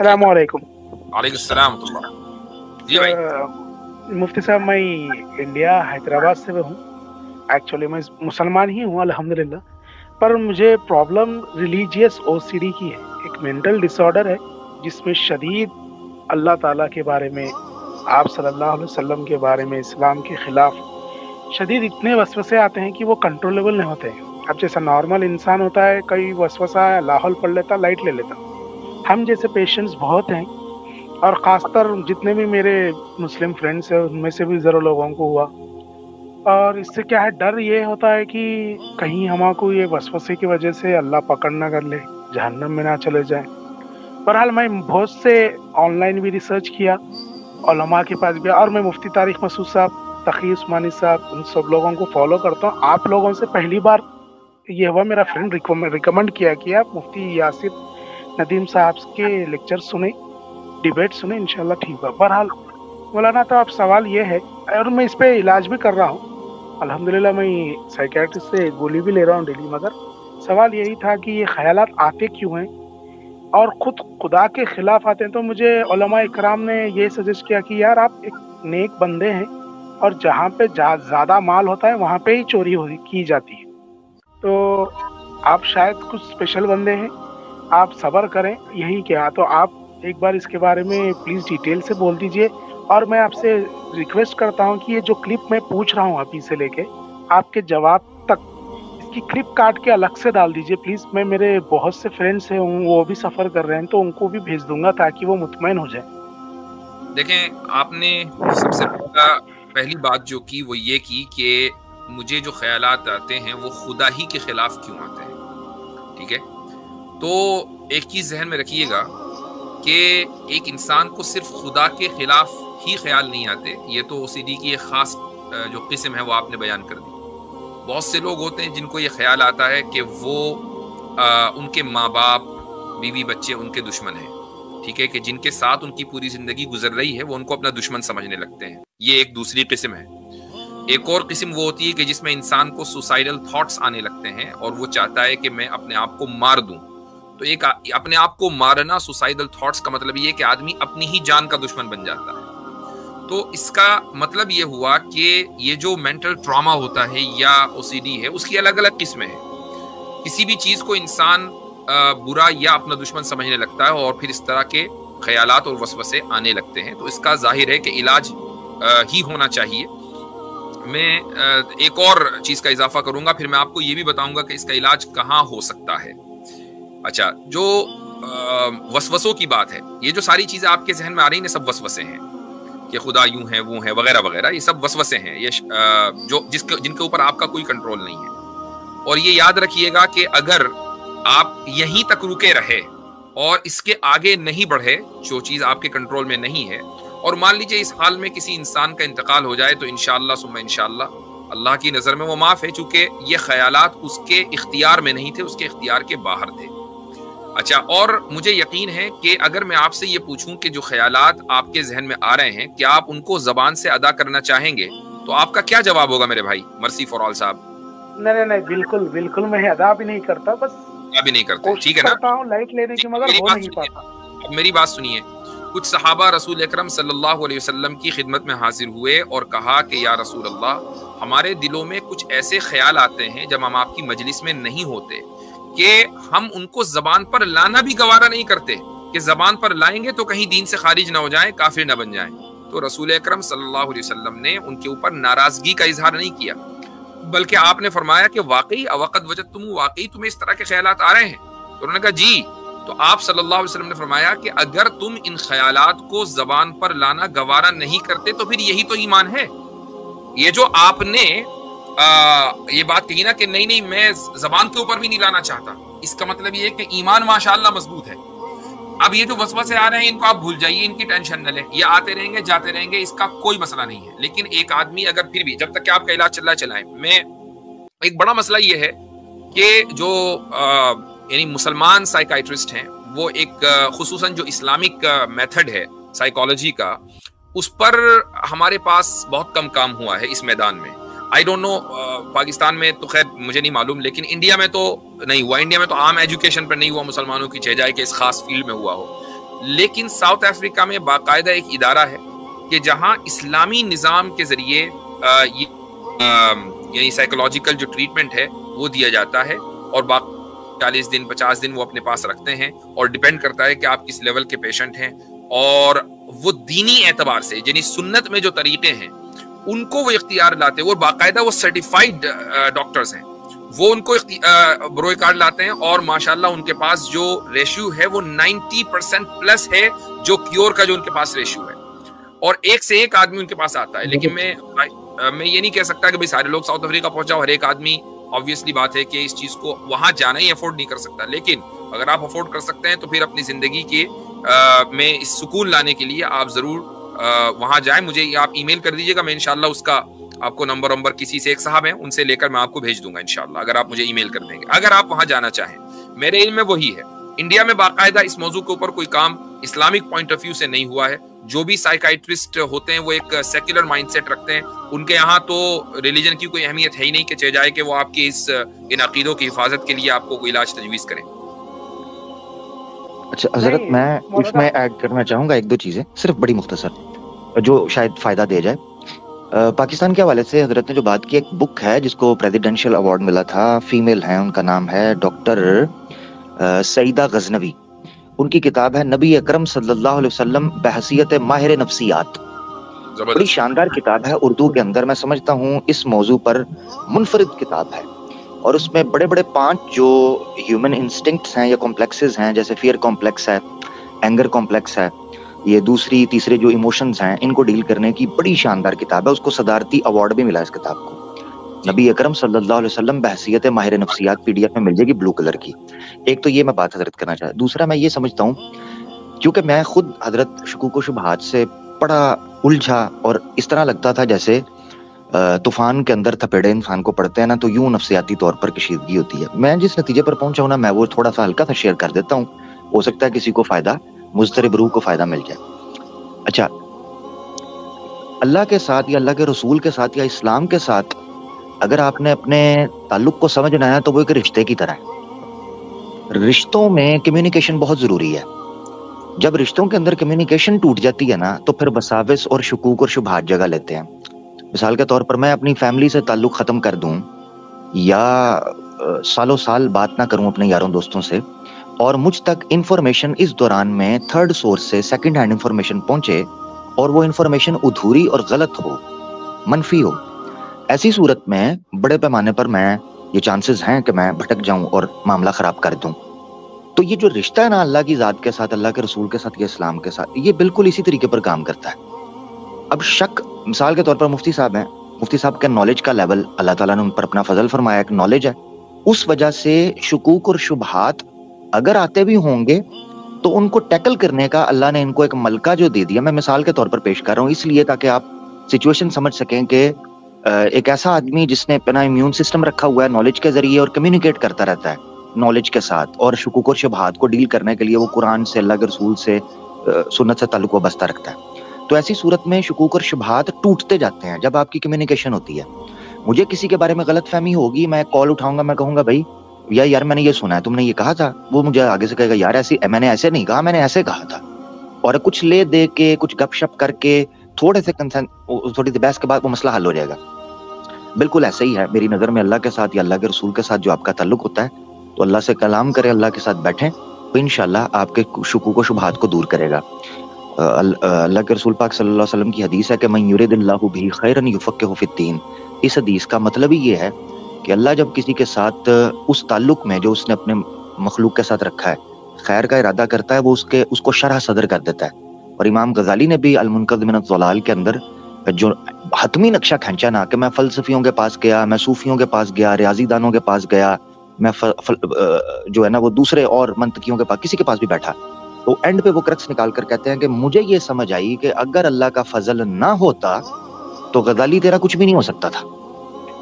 अस्सलाम वालेकुम। वालेकुम सलाम जी भाई। मुफ्ती साहब, मैं इंडिया हैदराबाद से हूँ। एक्चुअली मैं मुसलमान ही हूँ अल्हम्दुलिल्लाह, पर मुझे प्रॉब्लम रिलीजियस ओसीडी की है। एक मेंटल डिसऑर्डर है जिसमें शदीद अल्लाह ताला के बारे में, आप सल्लल्लाहु अलैहि वसल्लम के बारे में, इस्लाम के खिलाफ शदीद इतने वसवसे आते हैं कि वो कंट्रोलेबल नहीं होते हैं। अब जैसा नॉर्मल इंसान होता है, कई वसवसा लाहौल पढ़ लेता, लाइट ले लेता, हम जैसे पेशेंट्स बहुत हैं। और ख़ासतर जितने भी मेरे मुस्लिम फ्रेंड्स हैं उनमें से भी ज़रूर लोगों को हुआ। और इससे क्या है, डर ये होता है कि कहीं हमको ये वसवसे की वजह से अल्लाह पकड़ ना कर ले, जहन्नम में ना चले जाए। बहरहाल मैं बहुत से ऑनलाइन भी रिसर्च किया, उलमा के पास गया, और मैं मुफ्ती तारिक मसूद साहब, तकी उस्मानी साहब, उन सब लोगों को फॉलो करता हूँ। आप लोगों से पहली बार ये हुआ, मेरा फ्रेंड रिकमेंड किया कि आप मुफ्ती यासिर नदीम साहब के लेक्चर सुने, डिबेट सुने, इंशाल्लाह ठीक है। बहरहाल मौलाना, तो अब सवाल ये है, और मैं इस पे इलाज भी कर रहा हूँ अल्हम्दुलिल्लाह, मैं साइकियाट्रिस्ट से गोली भी ले रहा हूँ डेली। मगर सवाल यही था कि ये ख्यालात आते क्यों हैं और खुद खुदा के खिलाफ आते हैं। तो मुझे उलमा इकराम ने ये सजेस्ट किया कि यार, आप एक नेक बंदे हैं और जहाँ पे ज़्यादा माल होता है वहाँ पे ही चोरी की जाती है। तो आप शायद कुछ स्पेशल बंदे हैं, आप सब्र करें, यही क्या। तो आप एक बार इसके बारे में प्लीज़ डिटेल से बोल दीजिए। और मैं आपसे रिक्वेस्ट करता हूँ कि ये जो क्लिप मैं पूछ रहा हूँ अभी से लेके आपके जवाब तक, इसकी क्लिप काट के अलग से डाल दीजिए प्लीज़। मैं, मेरे बहुत से फ्रेंड्स हैं, वो भी सफ़र कर रहे हैं, तो उनको भी भेज दूंगा ताकि वो मुतमईन हो जाए। देखें, आपने सबसे पहली बात जो की वो ये की कि मुझे जो ख्यालात आते हैं वो खुदा ही के खिलाफ क्यों आते हैं। ठीक है, तो एक चीज़ जहन में रखिएगा कि एक इंसान को सिर्फ खुदा के खिलाफ ही ख्याल नहीं आते। ये तो ओसीडी की एक ख़ास जो किस्म है वो आपने बयान कर दी। बहुत से लोग होते हैं जिनको ये ख्याल आता है कि वो उनके माँ बाप, बीवी बच्चे उनके दुश्मन हैं। ठीक है, कि जिनके साथ उनकी पूरी ज़िंदगी गुजर रही है वो उनको अपना दुश्मन समझने लगते हैं। ये एक दूसरी किस्म है। एक और किस्म वो होती है कि जिसमें इंसान को सुसाइडल थॉट्स आने लगते हैं और वो चाहता है कि मैं अपने आप को मार दूं। तो एक अपने आप को मारना, सुसाइडल थॉट्स का मतलब ये है कि आदमी अपनी ही जान का दुश्मन बन जाता है। तो इसका मतलब ये हुआ कि ये जो मेंटल ट्रॉमा होता है या ओसीडी है, उसकी अलग अलग किस्में हैं। किसी भी चीज़ को इंसान बुरा या अपना दुश्मन समझने लगता है और फिर इस तरह के ख्यालात और वसवसे आने लगते हैं। तो इसका जाहिर है कि इलाज ही होना चाहिए। मैं एक और चीज़ का इजाफा करूंगा, फिर मैं आपको ये भी बताऊंगा कि इसका इलाज कहाँ हो सकता है। अच्छा, जो वसवसों की बात है, ये जो सारी चीज़ें आपके जहन में आ रही हैं, सब वसवसे हैं कि खुदा यूं है, वो है, वगैरह वगैरह। ये सब वसवसे हैं, ये जो जिनके ऊपर आपका कोई कंट्रोल नहीं है। और ये याद रखिएगा कि अगर आप यहीं तक रुके रहे और इसके आगे नहीं बढ़े, जो चीज़ आपके कंट्रोल में नहीं है, और मान लीजिए इस हाल में किसी इंसान का इंतकाल हो जाए, तो इंशाअल्लाह सुम्मा इंशाअल्लाह अल्लाह की नज़र में वो माफ़ है, चूँकि ये ख्यालात उसके इख्तियार में नहीं थे, उसके इख्तियार के बाहर थे। अच्छा, और मुझे यकीन है कि अगर मैं आपसे ये पूछूं कि जो ख्यालात आपके जहन में आ रहे हैं, क्या आप उनको ज़बान से अदा करना चाहेंगे, तो आपका क्या जवाब होगा मेरे भाई मर्सी फॉर ऑल साहब? नहीं, बिल्कुल बिल्कुल, मैं अदा भी नहीं करता, बस भी नहीं करते। ठीक है ना, करता हूं लाइट लेने की, मगर हो नहीं पाता। अब मेरी बात सुनिए। कुछ सहाबा रसूल अकरम सल्लल्लाहु अलैहि वसल्लम की खिदमत में हाजिर हुए और कहा कि या रसूल अल्लाह, हमारे दिलों में कुछ ऐसे ख्याल आते हैं जब हम आपकी मजलिस में नहीं होते कि हम उनको जबान पर लाना भी गवारा नहीं करते, कि जबान पर लाएंगे तो कहीं दीन से खारिज ना हो जाए, काफिर ना बन जाए। तो रसूल अकरम सल्लल्लाहु अलैहि वसल्लम ने उनके ऊपर नाराजगी का इजहार नहीं किया, बल्कि आपने फरमाया कि वाकई अवक़द वजदतुम, वाकई तुम्हें इस तरह के ख्यालात आ रहे हैं? तो उन्होंने कहा जी। तो आप सल्लल्लाहु अलैहि वसल्लम ने फरमाया कि अगर तुम इन ख्यालात को जबान पर लाना गवारा नहीं करते तो फिर यही तो ईमान है। ये जो आपने ये बात कही ना कि नहीं मैं जबान के ऊपर भी नहीं लाना चाहता, इसका मतलब ये है कि ईमान माशाअल्लाह मजबूत है। अब ये जो वसवसे आ रहे हैं इनको आप भूल जाइए, इनकी टेंशन न लें, ये आते रहेंगे जाते रहेंगे, इसका कोई मसला नहीं है। लेकिन एक आदमी अगर फिर भी, जब तक कि आपका इलाज चल रहा है चलाएं। मैं एक बड़ा मसला ये है कि जो यानी मुसलमान साइकाइट्रिस्ट हैं, वो एक खुसूसन जो इस्लामिक मेथड है साइकोलॉजी का, उस पर हमारे पास बहुत कम काम हुआ है इस मैदान में। आई डोंट नो पाकिस्तान में तो खैर मुझे नहीं मालूम, लेकिन इंडिया में तो नहीं हुआ। इंडिया में तो आम एजुकेशन पर नहीं हुआ मुसलमानों की, चाहे जाए कि इस खास फील्ड में हुआ हो। لیکن ساؤتھ افریقہ میں باقاعدہ ایک ادارہ ہے کہ جہاں اسلامی نظام کے ذریعے یعنی سائیکولوجیکل جو ٹریٹمنٹ ہے وہ دیا جاتا ہے، اور باقی 40 دن 50 دن وہ اپنے پاس رکھتے ہیں، اور ڈیپینڈ کرتا ہے کہ آپ کس لیول کے پیشنٹ ہیں، اور وہ دینی اعتبار سے یعنی سنت میں جو طریقے ہیں ان کو وہ اختیار لاتے ہیں، وہ باقاعدہ وہ سرٹیفائڈ ڈاکٹرز ہیں، وہ ان کو بروئے کارڈ لاتے ہیں، اور ماشاءاللہ ان کے پاس جو ریشیو ہے وہ 90% پلس ہے، جو کیور کا جو ان کے پاس ریشیو ہے، اور ایک سے ایک آدمی ان کے پاس آتا ہے۔ لیکن میں یہ نہیں کہہ سکتا کہ بھائی سارے لوگ ساؤتھ افریقہ پہنچا، ہر ایک آدمی obviously بات ہے کہ اس چیز کو وہاں جانا ہی افورڈ نہیں کر سکتا، لیکن اگر آپ افورڈ کر سکتے ہیں تو پھر اپنی زندگی کے میں اس سکون لانے کے لیے آپ ضرور وہاں جائیں۔ مجھے آپ ای میل کر دیجیے گا، میں انشاءاللہ اس کا آپ کو نمبر کسی سے ایک صاحب ہیں ان سے لے کر میں آپ کو بھیج دوں گا انشاءاللہ، اگر آپ مجھے ای میل کر دیں گے، اگر آپ وہاں جانا چاہیں۔ میرے علم میں وہی ہے، انڈیا میں باقاعدہ اس موضوع کے اوپر کوئی کام اسلامک پوائنٹ آف ویو سے نہیں ہوا ہے۔ جو بھی سائیکائٹرسٹ ہوتے ہیں وہ ایک سیکولر مائنڈ سیٹ رکھتے ہیں، ان کے یہاں تو ریلیجن کی کوئی اہمیت ہے ہی نہیں کہ چاہے جائے کہ وہ آپ کی ان عقیدوں کی حفاظت کے لیے آپ کو کوئی علاج تجویز کریں۔ اچھا حضرت، میں اس میں ایڈ کرنا چاہوں گا ایک دو چیزیں، صرف بڑی مختصر، جو شاید فائدہ دے جائے۔ پاکستان کے حوالے سے حضرت نے جو بات کی، ایک بک ہے جس کو پریزیڈنشل ایوارڈ ملا تھا، فیمیل ہیں، ان کا نام ہے ڈاکٹر سعیدہ غزنوی، ان کی کتاب ہے نبی اکرم صلی اللہ علیہ وسلم بحیثیت ماہر نفسیات، بڑی شاندار کتاب ہے، اردو کے اندر میں سمجھتا ہوں اس موضوع پر منفرد کتاب ہے، اور اس میں بڑے بڑے 5 جو ہیومن انسٹنکٹس ہیں یا کمپلیکسز ہیں، جیسے فیئر کمپلیکس ہے، اینگر کمپلیکس ہے، یہ دوسری تیسرے جو ایموشنز ہیں ان کو ڈیل کرنے کی بڑی شاندار کتاب ہے، اس کو صدارتی ایوارڈ بھی ملا اس کتاب کو، نبی اکرم صلی اللہ علیہ وسلم بحیثیت ماہر نفسیات، پی ڈی ایف میں مل جائے گی بلو کلر کی۔ ایک تو یہ میں بات حضرت کرنا چاہتا، دوسرا میں یہ سمجھتا ہوں کیونکہ میں خود حضرت شکوک و شبہات سے بڑا الجھا، اور اس طرح لگتا تھا جیسے طوفان کے اندر تھپیڑے انسان کو پڑتے ہیں نا، تو یوں نفسیاتی طور پر کشیدگی ہوتی ہے۔ میں جس نتیجے پر پہنچا ہوں نا، میں وہ تھوڑا سا ہلکا سا شیئر کر دیتا ہوں، ہو سکتا ہے کسی کو فائدہ، مضطرب روح کو فائدہ مل جائے۔ اچھا، اللہ کے ساتھ یا اللہ کے رسول کے ساتھ یا اسلام کے ساتھ اگر آپ نے اپنے تعلق کو سمجھنا ہے تو وہ ایک رشتے کی طرح ہے۔ رشتوں میں کمیونیکیشن بہت ضروری ہے۔ جب رشتوں کے اندر کمیونیکیشن ٹوٹ جاتی ہے نا تو پھر وساوس اور شکوک اور شبہات جگہ لیتے ہیں۔ مثال کے طور پر میں اپنی فیملی سے تعلق ختم کر دوں یا سالوں سال بات نہ کروں اپنے یاروں دوستوں سے، اور مجھ تک انفارمیشن اس دوران میں تھرڈ سورس سے سیکنڈ ہینڈ انفارمیشن پہنچے اور وہ انفارمیشن ادھوری اور غلط ہو، منفی ہو، ایسی صورت میں بڑے پیمانے پر میں یہ چانسز ہیں کہ میں بھٹک جاؤں اور معاملہ خراب کر دوں۔ تو یہ جو رشتہ ہے نا اللہ کی ذات کے ساتھ، اللہ کے رسول کے ساتھ یا اسلام کے ساتھ، یہ بالکل اسی طریقے پر کام کرتا ہے۔ اب شک، مثال کے طور پر مفتی صاحب ہیں، مفتی صاحب کے نالج کا لیول اللہ تعالیٰ نے ان پر اپنا فضل فرمایا، ایک نالج ہے، اس وجہ سے شکوک اور شبہات اگر آتے بھی ہوں گے تو ان کو ٹیکل کرنے کا اللہ نے ان کو ایک ملکہ جو دے دیا، میں مثال کے طور پر پیش کر رہا ہوں اس لیے تاکہ آپ سچویشن سمجھ سکیں کہ ایک ایسا آدمی جس نے اپنا امیون سسٹم رکھا ہوا ہے نالج کے ذریعے اور کمیونیکیٹ کرتا رہتا ہے نالج کے ساتھ، اور شکوک اور شبہات کو ڈیل کرنے کے لیے وہ قرآن سے، اللہ کے رسول سے، سنت سے تعلق وابستہ رکھتا ہے، تو ایسی صورت میں شکوک اور شبہات ٹوٹتے جاتے ہیں جب آپ کی کمیونیکیشن ہوتی ہے۔ مجھے کسی کے بارے میں غلط فہمی ہوگی، میں کال اٹھاؤں گا، میں کہوں گا بھائی یار میں نے یہ سنا ہے، تم نے یہ کہا تھا، وہ مجھے آگے سے کہے گا یار ایسی میں نے ایسے نہیں کہا، میں نے ایسے کہا تھا، اور کچھ لے دے کے کچھ گپ شپ کر کے تھوڑے سے تھوڑی سی بحث کے بعد وہ مسئلہ حل ہو جائے گا۔ بالکل ایسے ہی ہے میری نظر میں اللہ کے ساتھ یا اللہ کے رسول کے ساتھ جو آپ کا تعلق ہوتا ہے، تو اللہ سے کلام کریں، اللہ کے ساتھ بیٹھیں، تو انشاءاللہ آپ کے شکوک و شبہات کو دور کرے گا۔ اللہ کے رسول پاک صلی اللہ علیہ وسلم کی حدیث ہے کہ من یرید اللہ بہ خیرا یفقہہ فی الدین۔ اس حدیث کا مطلب ہی یہ ہے کہ اللہ جب کسی کے ساتھ اس تعلق میں جو اس نے اپنے مخلوق کے ساتھ رکھا ہے خیر کا ارادہ کرتا ہے، وہ اس کو شرح صدر کر دیتا ہے۔ اور امام غزالی نے بھی المنقذ من الضلال کے اندر جو حتمی نقشہ کھینچا نا کہ میں فلسفیوں کے پاس گیا، میں صوفیوں کے پاس گیا، ریاضی دانوں کے پاس گیا، میں جو ہے نا وہ دوسرے اور منطقیوں کے پاس، کسی کے پاس بھی بیٹھا، تو اینڈ پہ وہ کرکس نکال کر کہتے ہیں کہ مجھے یہ سمجھ آئی کہ اگر اللہ کا فضل نہ ہوتا تو غزالی تیرا کچھ بھی نہیں ہو سکتا تھا۔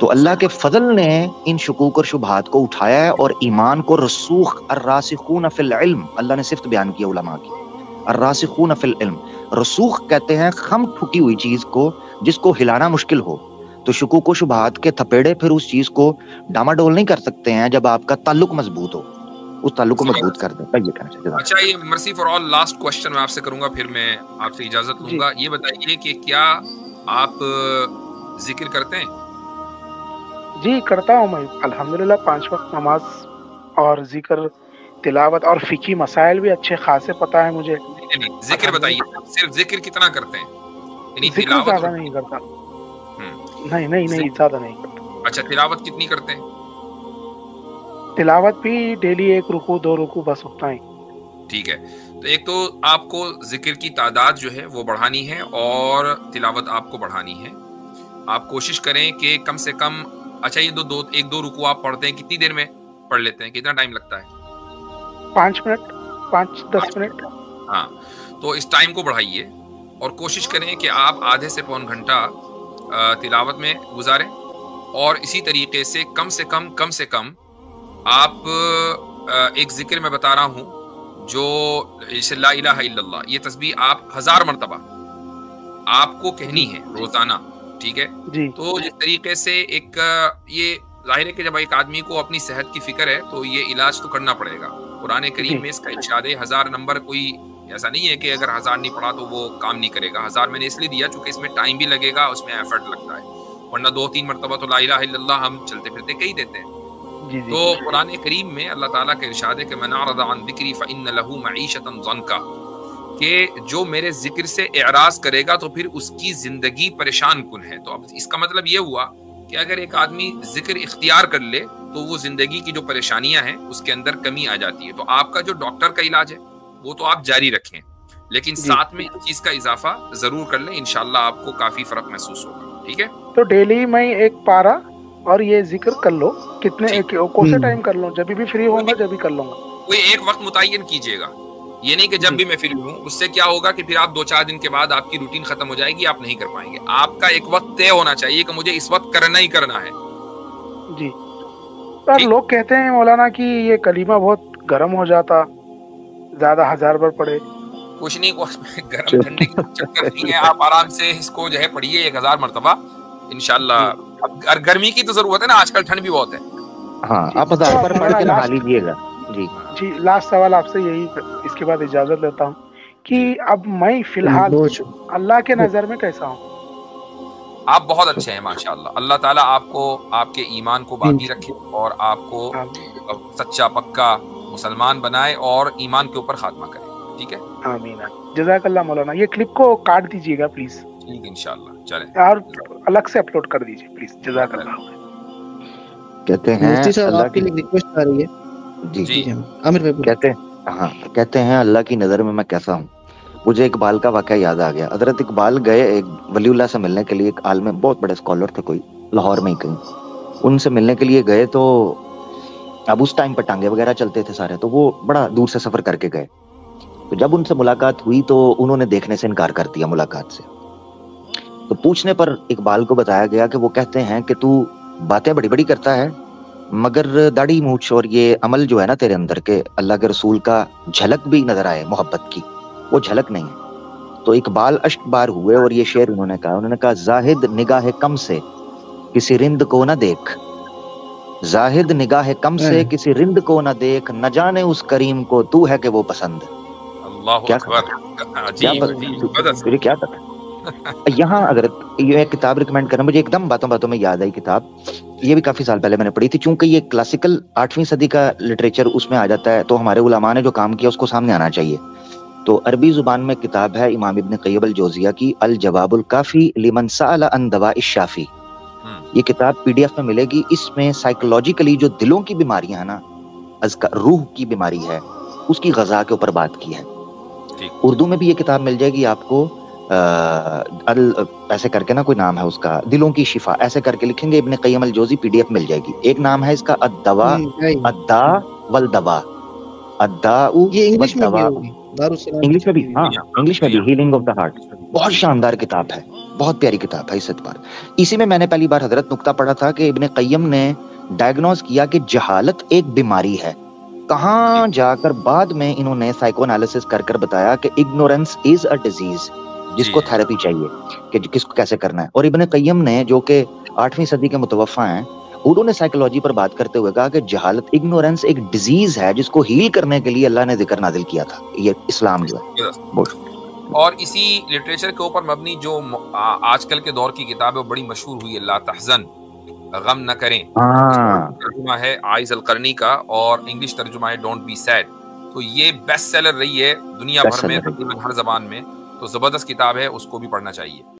تو اللہ کے فضل نے ان شکوک اور شبہات کو اٹھایا ہے اور ایمان کو رسوخ، الراسخون فی العلم، اللہ نے صفت بیان کی علماء کی، الراسخون فی العلم، رسوخ کہتے ہیں خم ٹھکی ہوئی چیز کو جس کو ہلانا مشکل ہو، تو شکوک و شبہات کے تھپیڑے پھر اس چیز کو ڈاماڈول نہیں کر سکتے ہیں جب آپ کا تعلق مضبوط ہو۔ उस ताल्लुक को मजबूत कर दे। ये कहना चाहिए। अच्छा, ये mercy for all last question मैं आपसे करूंगा, फिर मैं आपसे इजाजत लूंगा। ये बताइए कि क्या आप जिक्र करते हैं? जी करता हूँ मैं, अल्हम्दुलिल्लाह 5 वक्त नमाज और जिक्र, तिलावत और फिकी मसाइल भी अच्छे खासे पता है मुझे। नहीं, जिक्र बताइए, सिर्फ जिक्र कितना करते हैं? यानी जिक्र ज्यादा नहीं करता। नहीं ज्यादा नहीं करता। अच्छा, तिलावत कितनी करते हैं? तिलावत भी डेली 1 रुकू 2 रुकू बस उतना ही। ठीक है, तो एक तो आपको जिक्र की तादाद जो है वो बढ़ानी है और तिलावत आपको बढ़ानी है। आप कोशिश करें कि कम से कम, अच्छा ये एक दो रुकू आप पढ़ते हैं, कितनी देर में पढ़ लेते हैं, कितना टाइम लगता है? 5 मिनट, 5-10 मिनट। हाँ, तो इस टाइम को बढ़ाइए और कोशिश करें कि आप आधे से पौन घंटा तिलावत में गुजारें, और इसी तरीके से कम आप एक जिक्र में बता रहा हूं जो ला इलाहा इल्लल्लाह, ये तस्बीह आप 1000 मरतबा आपको कहनी है रोजाना, ठीक है जी। तो जिस तरीके से एक ये जाहिर है कि जब एक आदमी को अपनी सेहत की फिक्र है तो ये इलाज तो करना पड़ेगा। कुरान करीम में इसका इरशाद है 1000 नंबर, कोई ऐसा नहीं है कि अगर 1000 नहीं पढ़ा तो वो काम नहीं करेगा। 1000 मैंने इसलिए दिया चूंकि इसमें टाइम भी लगेगा, उसमें एफर्ट लगता है, वरना 2-3 मरतबा तो ला इलाहा इल्लल्लाह हम चलते फिरते कह ही देते हैं। तो कुरान करीम में अल्लाह ताला का इरशाद है कि मन अरदा अन ज़िक्री फ़इन्न लहू मईशतन ज़न्का, कि जो मेरे जिक्र से एराज करेगा तो फिर उसकी जिंदगी परेशान कुन है। तो अब इसका मतलब ये हुआ कि अगर एक आदमी जिक्र इख्तियार कर ले तो वो जिंदगी की जो परेशानियां हैं उसके अंदर कमी आ जाती है। तो आपका जो डॉक्टर का इलाज है वो तो आप जारी रखें, लेकिन साथ में इस चीज का इजाफा जरूर कर लें, इंशाल्लाह आपको काफी फर्क महसूस होगा। ठीक है, तो डेली मैं 1 पारा और ये जिक्र कर लो, कितने कौन से टाइम कर लो, जब भी फ्री होगा जब भी कर लूंगा। कोई एक वक्त मुतय्यन कीजिएगा, ये नहीं कि जब भी मैं फ्री हूँ। उससे क्या होगा कि फिर आप 2-4 दिन के बाद आपकी रूटीन खत्म हो जाएगी, आप नहीं कर पाएंगे। आपका एक वक्त तय होना चाहिए कि मुझे इस वक्त करना ही करना है जी। पर लोग कहते हैं मौलाना कि ये कलीमा बहुत गर्म हो जाता, ज्यादा 1000 बार पढ़े। कुछ नहीं, गर्म ठंडे की चक्कर नहीं है, आप आराम से इसको जो है पढ़िए 1000 मरतबा इंशाल्लाह। अब गर्मी की तो जरूरत है ना, आजकल ठंड भी बहुत है। हाँ, आप 1000 बार पढ़ के नहा लीजिएगा जी। जी, लास्ट सवाल आपसे यही, इसके बाद इजाजत लेता हूँ कि अब मैं फिलहाल अल्लाह के नजर में कैसा हूँ? आप बहुत अच्छे हैं माशाअल्लाह। अल्लाह ताला आपको आपके ईमान को बाकी रखे और आपको सच्चा पक्का मुसलमान बनाए और ईमान के ऊपर खात्मा करे। ठीक है, आमीन। जज़ाकल्लाह मौलाना। ये क्लिप को काट दीजिएगा प्लीज। ठीक, इंशाल्लाह चले, और अलग से अपलोड कर दीजिए प्लीज। जज़ाकल्लाह। कहते हैं अल्लाह की रिक्वेस्ट आ रही है जी आमिर भाई, कहते हैं अल्लाह की नजर में मैं कैसा हूँ। मुझे इकबाल का वाकया याद आ गया। हजरत इकबाल गए एक वलीउल्लाह से मिलने के लिए, एक आलम बहुत बड़े स्कॉलर थे कोई, लाहौर में ही कहीं। उनसे मिलने के लिए गए तो अब उस टाइम पर टांगे वगैरह चलते थे सारे, तो वो बड़ा दूर से सफर करके गए। तो जब उनसे मुलाकात हुई तो उन्होंने देखने से इनकार कर दिया मुलाकात से। तो पूछने पर इकबाल को बताया गया कि वो कहते हैं कि तू बातें बड़ी बड़ी करता है मगर दाढ़ी मूंछ और ये अमल जो है ना तेरे अंदर के, अल्लाह के रसूल का झलक भी नजर आए मोहब्बत की, वो झलक नहीं है। तो इकबाल अश्क बार हुए और ये शेर उन्होंने कहा, जाहिद निगाह कम से किसी रिंद को ना देख, जाहिद निगाह कम से किसी रिंद को ना देख, न जाने उस करीम को तू है कि वो पसंद। क्या पता यहाँ अगर ये किताब रिकमेंड करना, मुझे एकदम बातों बातों में याद आई किताब, ये भी काफी साल पहले मैंने पढ़ी थी। चूंकि ये क्लासिकल 8वीं सदी का लिटरेचर उसमें आ जाता है, तो हमारे उलमा ने जो काम किया उसको सामने आना चाहिए। तो अरबी जुबान में किताब है इमाम इब्न क़य्यम अल-जौज़िया की अल जवाबुल काफी लिमन सअल अन दवाइ शाफी। ये किताब PDF में मिलेगी। इसमें साइकोलॉजिकली जो दिलों की बीमारियां है ना, रूह की बीमारी है, उसकी गजा के ऊपर बात की है। उर्दू में भी ये किताब मिल जाएगी आपको, ऐसे करके ना कोई नाम है उसका, दिलों की शिफा ऐसे करके लिखेंगे इब्न क़य्यम अल-जौज़ी, PDF मिल जाएगी। एक नाम है इसका अद्दवा, अद्दा वल दवा, अद्दाउ, ये इंग्लिश में भी होगी, इंग्लिश में भी, हाँ इंग्लिश में भी, हीलिंग ऑफ द हार्ट। बहुत शानदार किताब है, बहुत प्यारी किताब है इस एतबार। इसी में मैंने पहली बार हजरत नुक्ता पढ़ा था कि इब्न क़य्यम ने डायग्नोज किया कि जहालत एक बीमारी है। कहाँ जाकर बाद में इन्होंने साइको एनालिसिस कर कर बताया कि इग्नोरेंस इज अ डिजीज, जिसको थेरेपी चाहिए कि किसको कैसे करना है। और इब्न क़य्यम ने, जो कि 8वीं सदी के मुतवफ़ा हैं, ہوڈو نے سائیکولوجی پر بات کرتے ہوئے کہا کہ جہالت اگنورینس ایک ڈیزیز ہے جس کو ہیل کرنے کے لیے اللہ نے ذکر نازل کیا تھا. یہ اسلام جو ہے. اور اسی لٹریچر کے اوپر مبنی جو آج کل کے دور کی کتاب ہے وہ بڑی مشہور ہوئی ہے، لا تحزن، غم نہ کریں، ترجمہ ہے عائز القرنی کا، اور انگلش ترجمہ ہے ڈونٹ بی سیڈ. تو یہ بیسٹ سیلر رہی ہے دنیا بھر میں تقریباً ہر زبان میں. تو زبردست کتاب ہے، اس کو بھی پڑھنا چاہیے.